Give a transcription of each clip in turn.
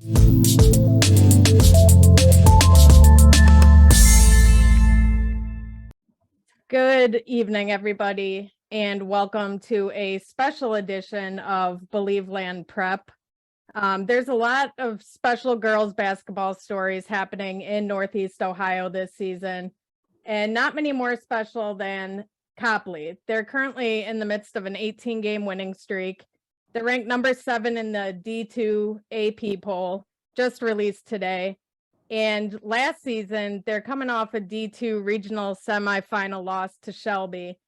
Good evening, everybody, and welcome to a special edition of Believeland Prep. There's a lot of special girls basketball stories happening in Northeast Ohio this season, and not many more special than Copley. They're currently in the midst of an 18-game winning streak. They're ranked number 7 in the D2 AP poll, just released today. And last season, they're coming off a D2 regional semifinal loss to Shelby.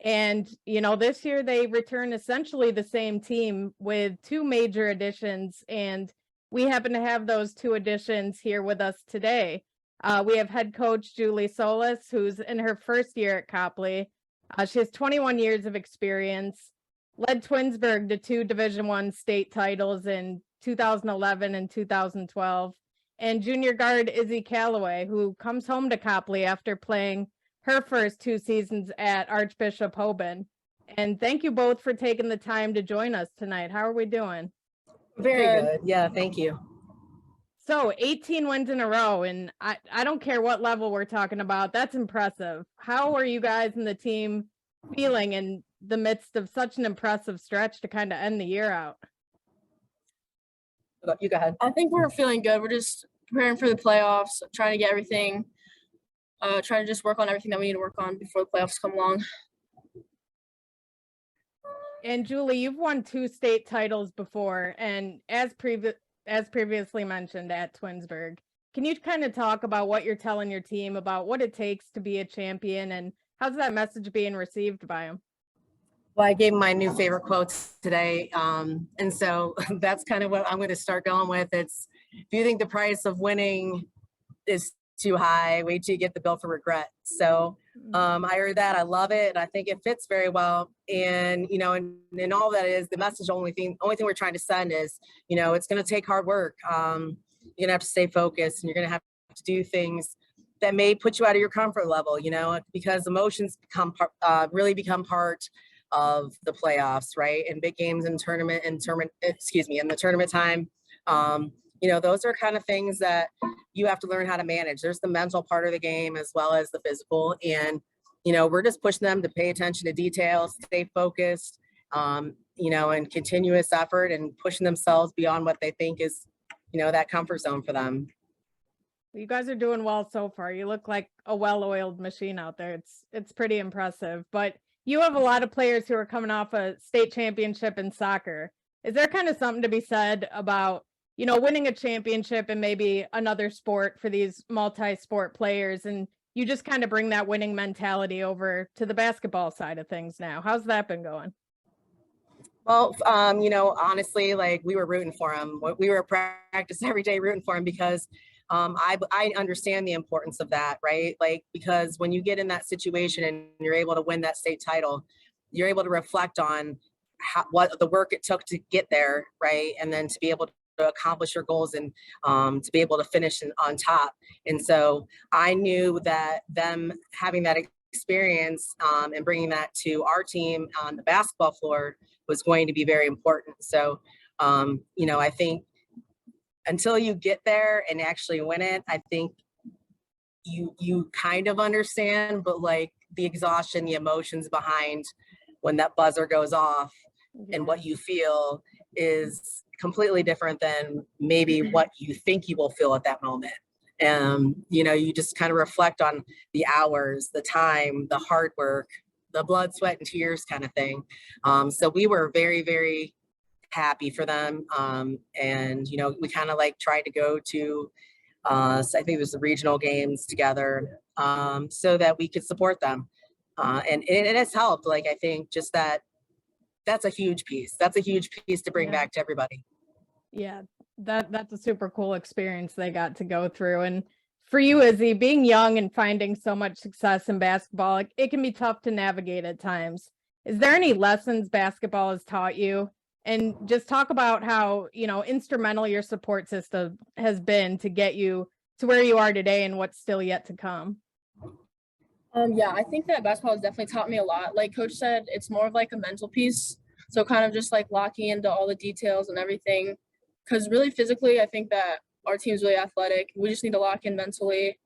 And, this year they return essentially the same team with 2 major additions. And we happen to have those 2 additions here with us today. We have head coach Julie Solis, who's in her first year at Copley. She has 21 years of experience, led Twinsburg to 2 Division I state titles in 2011 and 2012. And junior guard Izzy Callaway, who comes home to Copley after playing her first 2 seasons at Archbishop Hoban. And thank you both for taking the time to join us tonight. How are we doing? Very good. Yeah, thank you. So 18 wins in a row, and I don't care what level we're talking about. That's impressive. How are you guys and the team feeling in the midst of such an impressive stretch to kind of end the year out? You go ahead. I think we're feeling good. We're just preparing for the playoffs, trying to get everything, trying to just work on everything that we need to work on before the playoffs come along. And Julie, you've won 2 state titles before, and as previously mentioned at Twinsburg. Can you kind of talk about what you're telling your team about what it takes to be a champion, and how's that message being received by them? Well, I gave my new favorite quotes today. And so that's kind of what I'm going to start going with. It's, if you think the price of winning is too high, wait till you get the bill for regret. So I heard that. I love it. And I think it fits very well. And, and all that is the message, only thing we're trying to send is, it's going to take hard work. You're going to have to stay focused, and you're going to have to do things that may put you out of your comfort level, because emotions really become part of the playoffs, right? And big games in the tournament time. Those are kind of things that you have to learn how to manage. There's the mental part of the game as well as the physical. And, we're just pushing them to pay attention to details, stay focused, and continuous effort, and pushing themselves beyond what they think is, that comfort zone for them. You guys are doing well so far. You look like a well-oiled machine out there. It's pretty impressive, but you have a lot of players who are coming off a state championship in soccer. Is there kind of something to be said about, winning a championship and maybe another sport for these multi-sport players, and you just kind of bring that winning mentality over to the basketball side of things now? How's that been going? Well, honestly, we were rooting for him. We were practice every day rooting for him because I understand the importance of that, right? Because when you get in that situation and you're able to win that state title, you're able to reflect on what the work it took to get there, right? And then to be able to accomplish your goals and to be able to finish on top. And so I knew that them having that experience and bringing that to our team on the basketball floor was going to be very important. So, I think until you get there and actually win it, I think you kind of understand, but the exhaustion, the emotions behind when that buzzer goes off and what you feel is completely different than maybe what you think you will feel at that moment. You just kind of reflect on the hours, the time, the hard work, the blood, sweat, and tears kind of thing. So we were very, very happy for them. And, we kind of tried to go to, I think it was the regional games together so that we could support them. And it has helped. I think just that's a huge piece. That's a huge piece to bring back to everybody. Yeah, that's a super cool experience they got to go through. And for you, Izzy, being young and finding so much success in basketball, it can be tough to navigate at times. Is there any lessons basketball has taught you? And just talk about how, instrumental your support system has been to get you to where you are today and what's still yet to come. Yeah, I think that basketball has definitely taught me a lot. Like Coach said, it's more of a mental piece. So kind of just locking into all the details and everything because really physically, I think that our team's really athletic. We just need to lock in mentally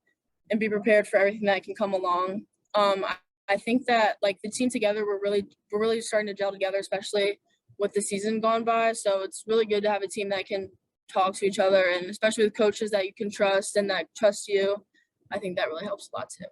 and be prepared for everything that can come along. I think that like the team together, we're really starting to gel together, especially with the season gone by. So it's really good to have a team that can talk to each other, and especially with coaches that you can trust and that trust you. I think that really helps a lot too.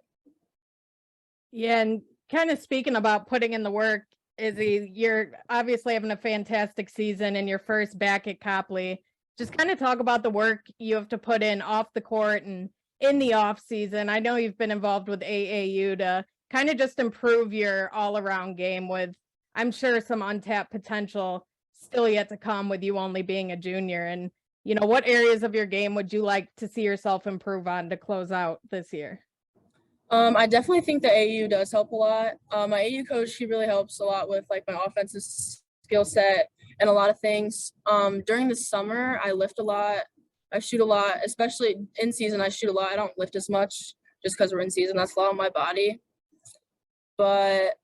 Yeah, and kind of speaking about putting in the work, Izzy, you're obviously having a fantastic season and your first back at Copley. Just kind of talk about the work you have to put in off the court and in the off season. I know you've been involved with AAU to kind of just improve your all-around game with, I'm sure, some untapped potential still yet to come with you only being a junior. And, what areas of your game would you like to see yourself improve on to close out this year? I definitely think the AAU does help a lot. My AAU coach, he really helps a lot with like my offensive skill set and a lot of things. During the summer, I lift a lot. I shoot a lot, especially in season. I shoot a lot. I don't lift as much just because we're in season. That's a lot on my body. But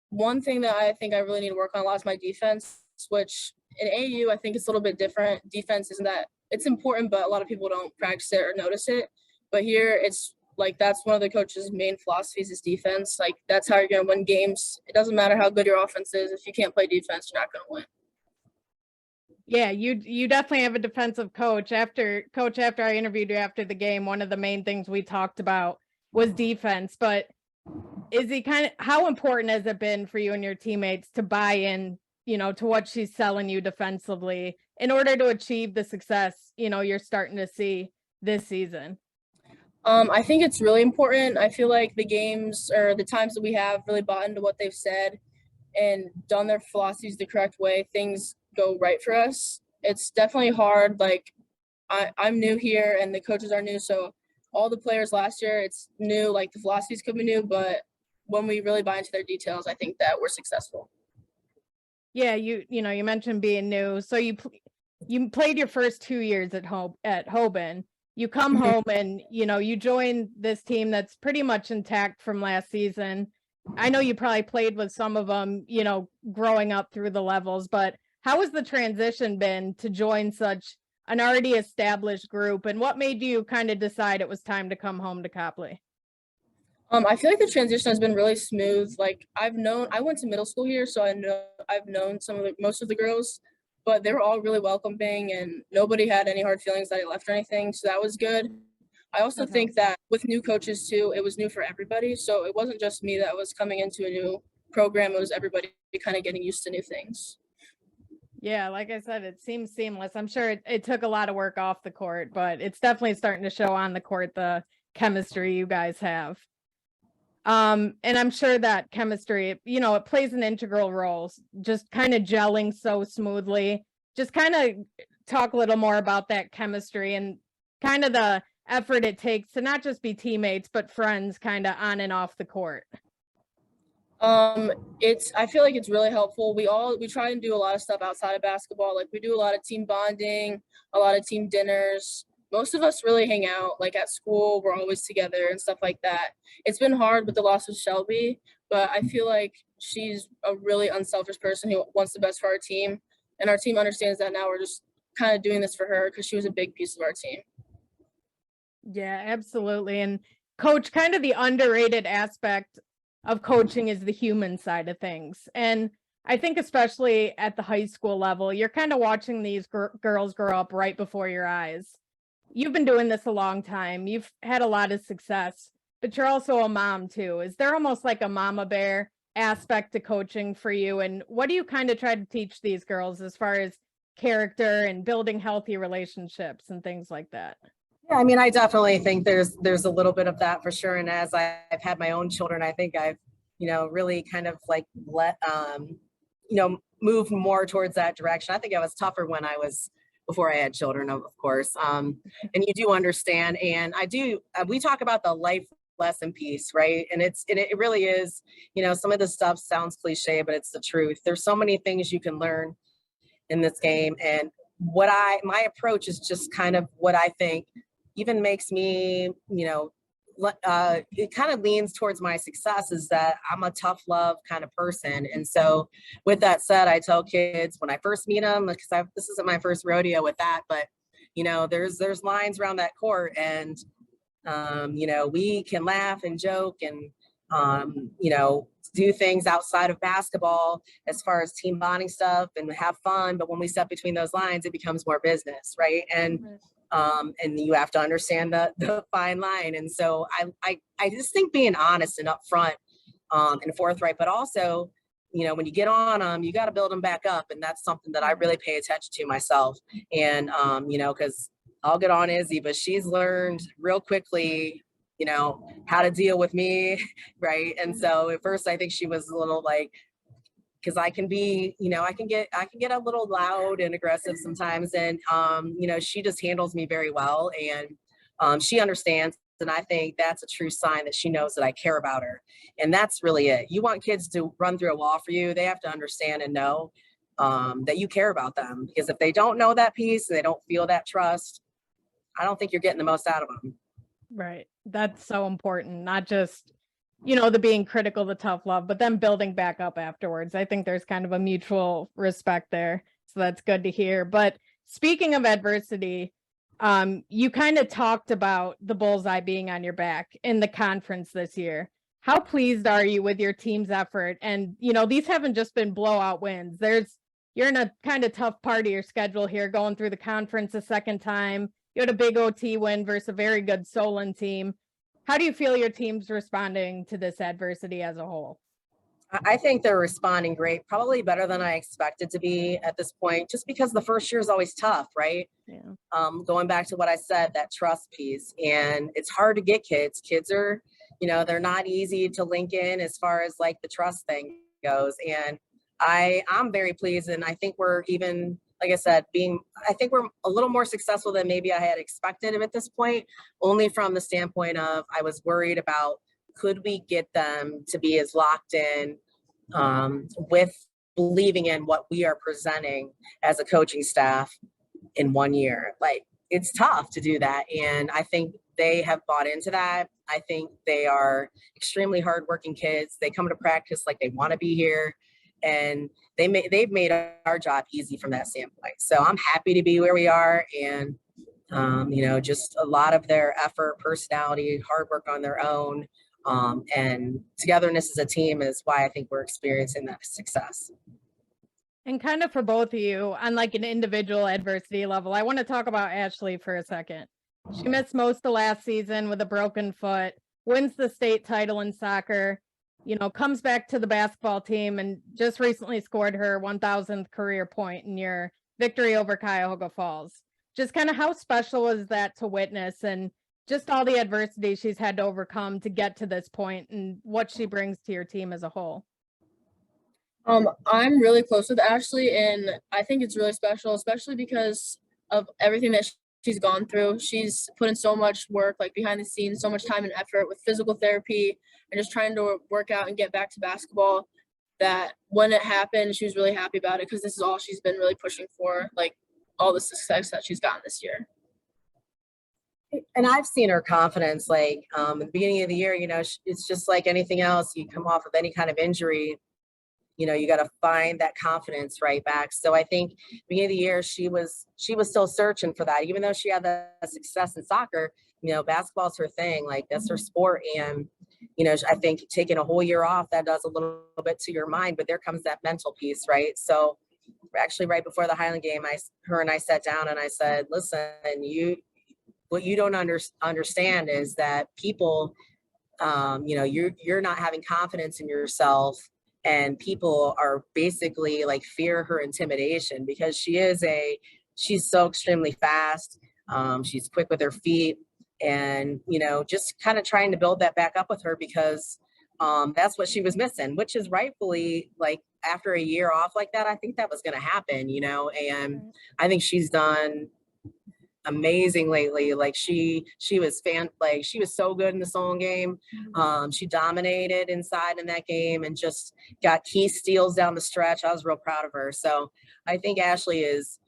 one thing that I think I really need to work on a lot is my defense, which in AAU, I think it's a little bit different. Defense isn't that, it's important, but a lot of people don't practice it or notice it. But here it's like, that's one of the coach's main philosophies is defense. Like that's how you're going to win games. It doesn't matter how good your offense is. If you can't play defense, you're not going to win. Yeah, you definitely have a defensive coach. After I interviewed you after the game, one of the main things we talked about was defense. But is he how important has it been for you and your teammates to buy in, to what she's selling you defensively in order to achieve the success, you're starting to see this season? I think it's really important. I feel like the games or the times that we have really bought into what they've said and done their philosophies the correct way, things go right for us. It's definitely hard. Like I'm new here and the coaches are new. So all the players last year, it's new, like the philosophies could be new, but when we really buy into their details, I think that we're successful. Yeah, you mentioned being new. So you played your first 2 years at Hoban. You come home and, you join this team that's pretty much intact from last season. I know you probably played with some of them, growing up through the levels, but how has the transition been to join such an already established group? And what made you kind of decide it was time to come home to Copley? I feel like the transition has been really smooth. Like I went to middle school here, so I've known most of the girls, but they were all really welcoming and nobody had any hard feelings that I left or anything. So that was good. I also think that with new coaches too, it was new for everybody. So it wasn't just me that was coming into a new program. It was everybody kind of getting used to new things. Yeah, like I said, it seems seamless. I'm sure it took a lot of work off the court, but it's definitely starting to show on the court, the chemistry you guys have. And I'm sure that chemistry, it plays an integral role, just kind of gelling so smoothly. Just kind of talk a little more about that chemistry and kind of the effort it takes to not just be teammates, but friends kind of on and off the court. I feel like it's really helpful. We try and do a lot of stuff outside of basketball. Like we do a lot of team bonding, a lot of team dinners. Most of us really hang out, like at school, we're always together and stuff like that. It's been hard with the loss of Shelby, but I feel like she's a really unselfish person who wants the best for our team. And our team understands that now. We're just kind of doing this for her because she was a big piece of our team. Yeah, absolutely. And coach, kind of the underrated aspect of coaching is the human side of things. And I think especially at the high school level, you're kind of watching these girls grow up right before your eyes. You've been doing this a long time. You've had a lot of success, but you're also a mom too. Is there almost like a mama bear aspect to coaching for you? And what do you kind of try to teach these girls as far as character and building healthy relationships and things like that? Yeah, I mean, I definitely think there's a little bit of that for sure. And as I've had my own children, I think I've, really kind of like move more towards that direction. I think I was tougher before I had children, of course. And you do understand. And we talk about the life lesson piece, right? And it really is, some of this stuff sounds cliche, but it's the truth. There's so many things you can learn in this game. And my approach is just kind of what I think even makes me, it kind of leans towards my success is that I'm a tough love kind of person. And so with that said, I tell kids when I first meet them, because this isn't my first rodeo with that, but there's lines around that court, and we can laugh and joke and do things outside of basketball as far as team bonding stuff and have fun. But when we step between those lines, it becomes more business, right? And you have to understand the fine line. And so I just think being honest and upfront and forthright, but also, when you get on them, you got to build them back up. And that's something that I really pay attention to myself. And, because I'll get on Izzy, but she's learned real quickly, how to deal with me. Right. And so at first I think she was a little like, because I can be, I can get a little loud and aggressive sometimes. And, she just handles me very well, and she understands. And I think that's a true sign that she knows that I care about her. And that's really it. You want kids to run through a wall for you. They have to understand and know that you care about them, because if they don't know that piece and they don't feel that trust, I don't think you're getting the most out of them. Right. That's so important. Not just, the being critical, the tough love, but then building back up afterwards. I think there's kind of a mutual respect there. So that's good to hear. But speaking of adversity, you kind of talked about the bullseye being on your back in the conference this year. How pleased are you with your team's effort? And, these haven't just been blowout wins. You're in a kind of tough part of your schedule here, going through the conference a second time. You had a big OT win versus a very good Solon team. How do you feel your team's responding to this adversity as a whole? I think they're responding great, probably better than I expected to be at this point, just because the first year is always tough, right? Yeah. Going back to what I said, that trust piece, and it's hard to get kids. Kids are, they're not easy to link in as far as like the trust thing goes. And I'm very pleased. And I think we're even, like I said, I think we're a little more successful than maybe I had expected at this point, only from the standpoint of I was worried about, could we get them to be as locked in with believing in what we are presenting as a coaching staff in 1 year? Like, it's tough to do that. And I think they have bought into that. I think they are extremely hardworking kids. They come to practice like they want to be here, and they've made our job easy from that standpoint. So I'm happy to be where we are. And, just a lot of their effort, personality, hard work on their own, and togetherness as a team is why I think we're experiencing that success. And kind of for both of you, on like an individual adversity level, I want to talk about Ashley for a second. She missed most of last season with a broken foot, wins the state title in soccer, comes back to the basketball team, and just recently scored her 1,000th career point in your victory over Cuyahoga Falls. Just kind of how special was that to witness, and just all the adversity she's had to overcome to get to this point, and what she brings to your team as a whole? I'm really close with Ashley, and I think it's really special, especially because of everything that she's gone through. She's put in so much work, like behind the scenes, so much time and effort with physical therapy and just trying to work out and get back to basketball, that when it happened, she was really happy about it, because this is all she's been really pushing for, like all the success that she's gotten this year. And I've seen her confidence, like at the beginning of the year, it's just like anything else. You come off of any kind of injury, you got to find that confidence right back. So I think beginning of the year, she was still searching for that, even though she had the success in soccer. Basketball's her thing, like that's her sport. And, I think taking a whole year off, that does a little bit to your mind, but there comes that mental piece, right? So actually right before the Highland game, her and I sat down and I said, listen, what you don't understand is that people, you're not having confidence in yourself, and people are basically like fear her intimidation, because she's so extremely fast. She's quick with her feet, and, just kind of trying to build that back up with her, because that's what she was missing, which is rightfully, like, after a year off like that, I think that was going to happen, and I think she's done amazing lately. Like she was she was so good in the Solon game. She dominated inside in that game and just got key steals down the stretch. I was real proud of her. So I think Ashley is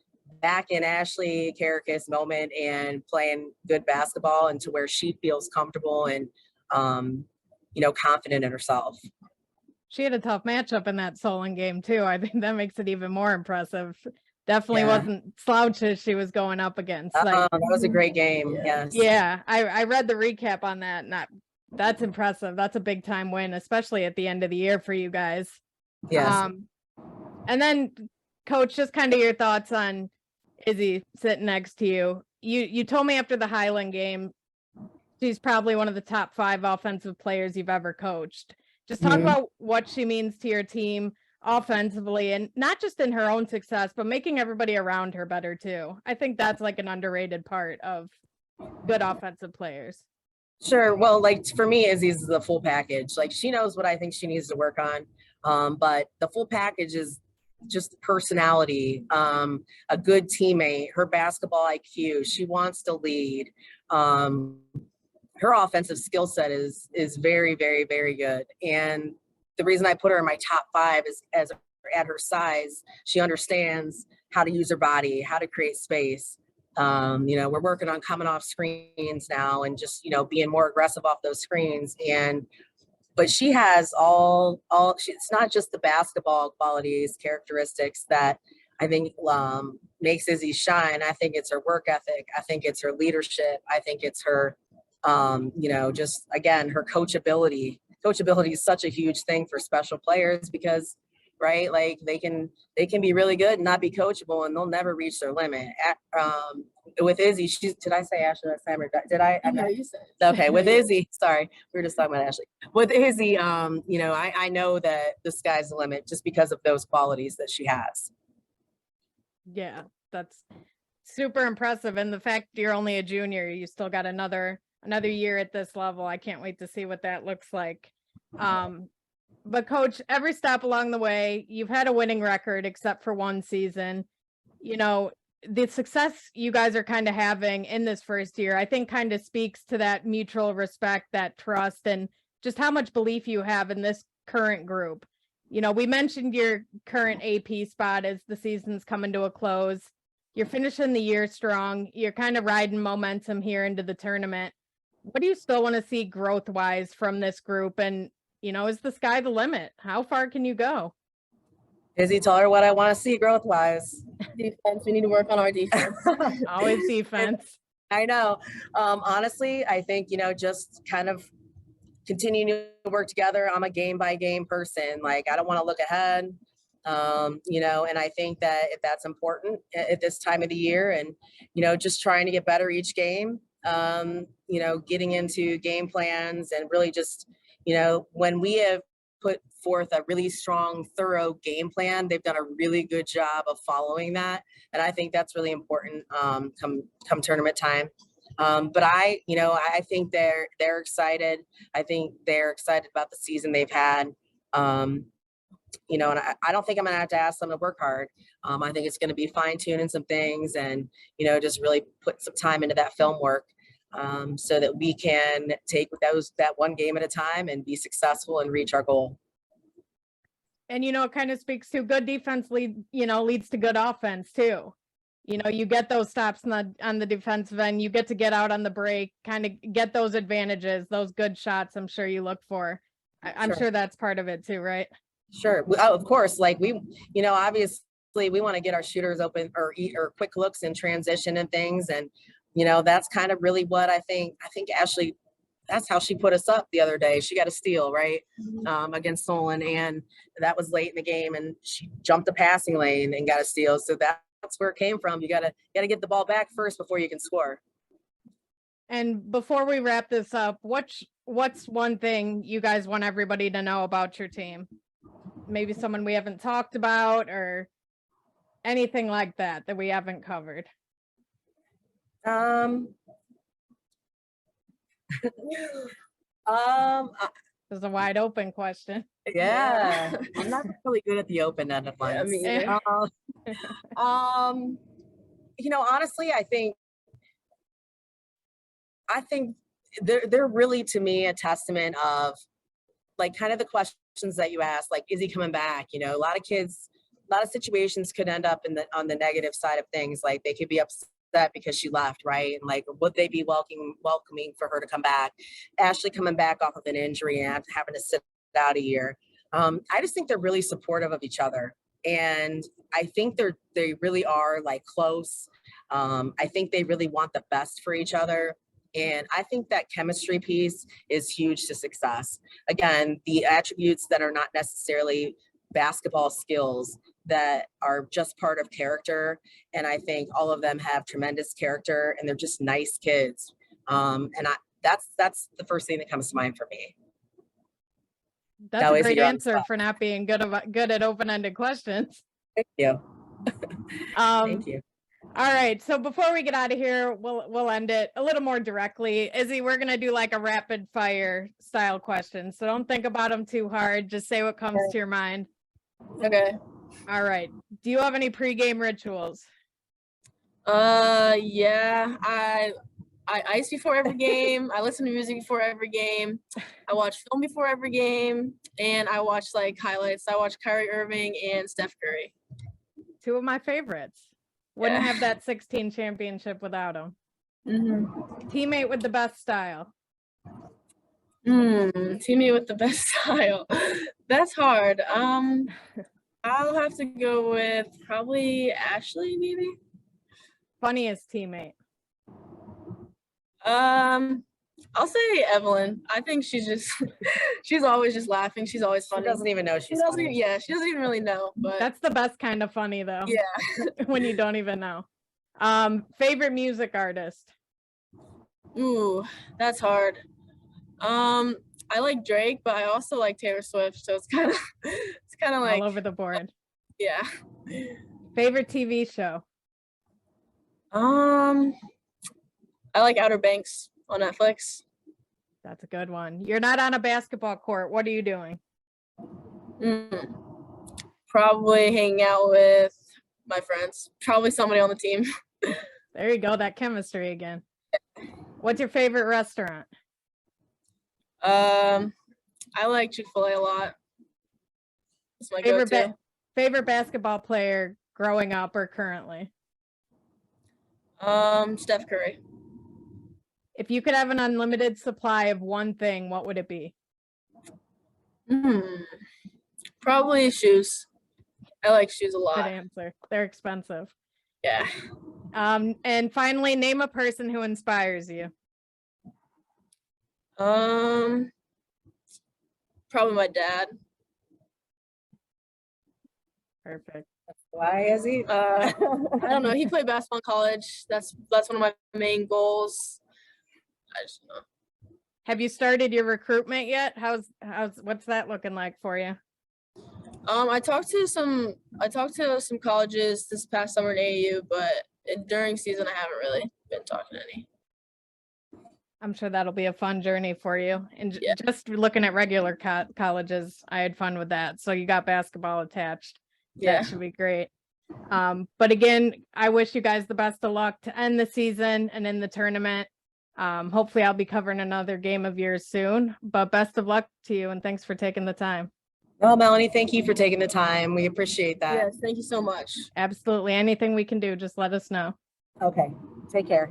back in Ashley Karakis' moment and playing good basketball, and to where she feels comfortable and, confident in herself. She had a tough matchup in that Solon game too. I think that makes it even more impressive. Definitely Yeah. wasn't slouches she was going up against. That was a great game. Yes. Yeah, I read the recap on that, and that's impressive. That's a big time win, especially at the end of the year for you guys. Yes. And then, Coach, just kind of your thoughts on Izzy sitting next to you. You told me after the Highland game, she's probably one of the top 5 offensive players you've ever coached. Just talk about what she means to your team offensively, and not just in her own success, but making everybody around her better too. I think that's like an underrated part of good offensive players. Sure. Well, like for me, Izzy's the full package. Like she knows what I think she needs to work on. But the full package is just personality, a good teammate, her basketball IQ. She wants to lead. Her offensive skill set is very, very, very good. And the reason I put her in my top 5 is at her size, she understands how to use her body, how to create space. We're working on coming off screens now and just, being more aggressive off those screens. But she has it's not just the basketball qualities, characteristics that I think makes Izzy shine. I think it's her work ethic. I think it's her leadership. I think it's her, just again, her coachability. Coachability is such a huge thing for special players because, right, like they can be really good and not be coachable, and they'll never reach their limit. With Izzy, did I say Ashley last time, or did I? No, you said. Okay, with Izzy, sorry, we were just talking about Ashley. With Izzy, I know that the sky's the limit just because of those qualities that she has. Yeah, that's super impressive. And the fact you're only a junior, you still got another year at this level. I can't wait to see what that looks like. But Coach, every step along the way, you've had a winning record except for one season. The success you guys are kind of having in this first year, I think kind of speaks to that mutual respect, that trust, and just how much belief you have in this current group. We mentioned your current AP spot as the season's coming to a close. You're finishing the year strong. You're kind of riding momentum here into the tournament. What do you still want to see growth-wise from this group? And, is the sky the limit? How far can you go? Izzy, tell her what I want to see growth-wise. Defense. We need to work on our defense. Always defense. I know. Honestly, I think, just kind of continuing to work together. I'm a game-by-game person. Like, I don't want to look ahead. And I think that if that's important at this time of the year, and, just trying to get better each game, getting into game plans and really just, when we have put forth a really strong, thorough game plan, they've done a really good job of following that. And I think that's really important come tournament time. But I think they're excited. I think they're excited about the season they've had. And I don't think I'm gonna have to ask them to work hard. I think it's gonna be fine tuning some things and, just really put some time into that film work so that we can take that one game at a time and be successful and reach our goal. And, it kind of speaks to good defense leads to good offense too. You get those stops on the defensive end, you get to get out on the break, kind of get those advantages, those good shots I'm sure you look for. I'm sure that's part of it too, right? Sure. Of course, like obviously we want to get our shooters open or quick looks in transition and things. And, that's kind of really what I think Ashley, that's how she put us up the other day. She got a steal, right? Against Solon, and that was late in the game, and she jumped the passing lane and got a steal. So that's where it came from. You gotta get the ball back first before you can score. And before we wrap this up, what's one thing you guys want everybody to know about your team? Maybe someone we haven't talked about or anything like that we haven't covered. This is a wide open question. Yeah. I'm not really good at the open end of mine. Honestly, I think they're really, to me, a testament of like kind of the questions that you asked, like, is he coming back? A lot of kids, lot of situations could end up on the negative side of things. Like they could be upset because she left, right? And like, would they be welcoming for her to come back? Ashley coming back off of an injury and having to sit out a year. I just think they're really supportive of each other. And I think they really are like close. I think they really want the best for each other. And I think that chemistry piece is huge to success. Again, the attributes that are not necessarily basketball skills that are just part of character. And I think all of them have tremendous character and they're just nice kids. That's the first thing that comes to mind for me. That's Now, a Izzy, great you're on the answer spot. for not being good at open-ended questions. Thank you. Um, Thank you. All right. So before we get out of here, we'll end it a little more directly. Izzy, we're gonna do like a rapid fire style question. So don't think about them too hard. Just say what comes to your mind. Okay. All right. Do you have any pregame rituals? Yeah, I ice before every game. I listen to music before every game. I watch film before every game, and I watch like highlights. I watch Kyrie Irving and Steph Curry. Two of my favorites. Wouldn't Yeah. have that 16 championship without them. Mm-hmm. Teammate with the best style. Teammate with the best style. That's hard. I'll have to go with probably Ashley, maybe. Funniest teammate. I'll say Evelyn. I think she's always just laughing. She's always She funny. doesn't even know She she's doesn't funny. even, yeah, she doesn't even really know, but That's the best kind of funny though. yeah. When you don't even know. Favorite music artist. Ooh, that's hard. I like Drake, but I also like Taylor Swift, so it's kind of like All over the board. yeah. Favorite TV show. I like Outer Banks on Netflix. That's a good one. You're not on a basketball court. What are you doing? Probably hanging out with my friends. Probably somebody on the team. There you go. That chemistry again. What's your favorite restaurant? I like Chick-fil-A a lot. It's my go-to. Favorite basketball player growing up or currently? Steph Curry. If you could have an unlimited supply of one thing, what would it be? Probably shoes. I like shoes a lot. Good answer. They're expensive. Yeah. And finally, name a person who inspires you. Probably my dad. Perfect. Why is he? I don't know. He played basketball in college. That's one of my main goals. I just don't know. Have you started your recruitment yet? What's that looking like for you? I talked to some colleges this past summer in AAU, but during season I haven't really been talking to any. I'm sure that'll be a fun journey for you. And Yeah. just looking at regular colleges, I had fun with that. So you got basketball attached. Yeah. That should be great. But again, I wish you guys the best of luck to end the season and in the tournament. Hopefully I'll be covering another game of yours soon, but best of luck to you and thanks for taking the time. Well, Melanie, thank you for taking the time. We appreciate that. Yes, thank you so much. Absolutely. Anything we can do, just let us know. Okay. Take care.